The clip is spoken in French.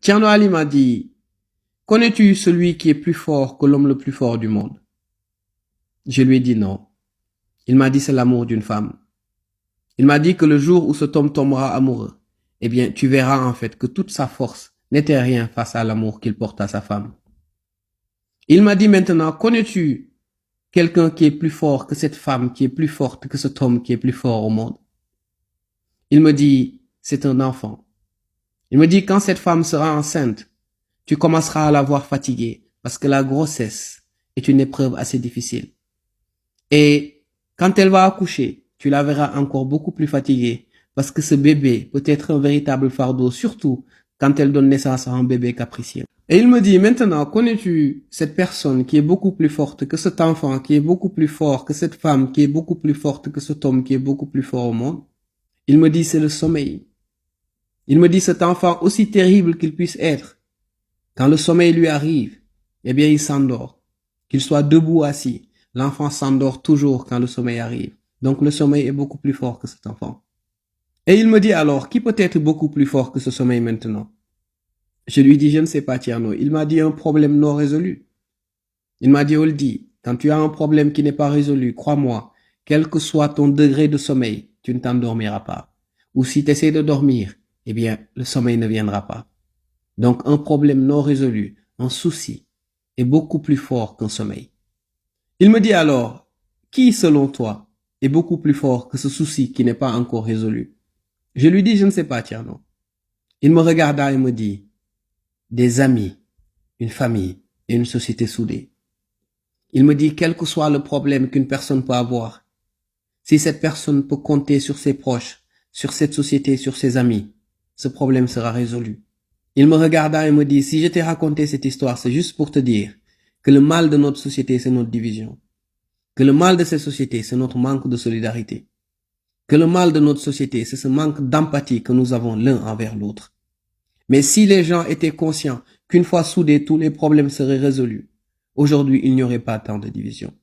Tierno Ali m'a dit, connais-tu celui qui est plus fort que l'homme le plus fort du monde? Je lui ai dit non. Il m'a dit c'est l'amour d'une femme. Il m'a dit que le jour où cet homme tombera amoureux, eh bien, tu verras en fait que toute sa force n'était rien face à l'amour qu'il porte à sa femme. Il m'a dit maintenant, connais-tu quelqu'un qui est plus fort que cette femme, qui est plus forte que cet homme qui est plus fort au monde? Il me dit, c'est un enfant. Il me dit, quand cette femme sera enceinte, tu commenceras à la voir fatiguée parce que la grossesse est une épreuve assez difficile. Et quand elle va accoucher, tu la verras encore beaucoup plus fatiguée parce que ce bébé peut être un véritable fardeau, surtout quand elle donne naissance à un bébé capricieux. Et il me dit, maintenant, connais-tu cette personne qui est beaucoup plus forte que cet enfant, qui est beaucoup plus fort que cette femme, qui est beaucoup plus forte que cet homme, qui est beaucoup plus fort au monde? Il me dit, c'est le sommeil. Il me dit, cet enfant, aussi terrible qu'il puisse être, quand le sommeil lui arrive, eh bien, il s'endort. Qu'il soit debout ou assis, l'enfant s'endort toujours quand le sommeil arrive. Donc, le sommeil est beaucoup plus fort que cet enfant. Et il me dit alors, qui peut être beaucoup plus fort que ce sommeil maintenant? Je lui dis, je ne sais pas, Tierno. Il m'a dit un problème non résolu. Il m'a dit, Oldie, quand tu as un problème qui n'est pas résolu, crois-moi, quel que soit ton degré de sommeil, tu ne t'endormiras pas. Ou si tu essaies de dormir, eh bien, le sommeil ne viendra pas. Donc, un problème non résolu, un souci, est beaucoup plus fort qu'un sommeil. Il me dit alors, qui, selon toi, est beaucoup plus fort que ce souci qui n'est pas encore résolu? Je lui dis, je ne sais pas, Tierno. Il me regarda et me dit, des amis, une famille et une société soudée. Il me dit, quel que soit le problème qu'une personne peut avoir, si cette personne peut compter sur ses proches, sur cette société, sur ses amis, ce problème sera résolu. Il me regarda et me dit, si je t'ai raconté cette histoire, c'est juste pour te dire que le mal de notre société, c'est notre division. Que le mal de cette société, c'est notre manque de solidarité. Que le mal de notre société, c'est ce manque d'empathie que nous avons l'un envers l'autre. Mais si les gens étaient conscients qu'une fois soudés, tous les problèmes seraient résolus, aujourd'hui, il n'y aurait pas tant de division.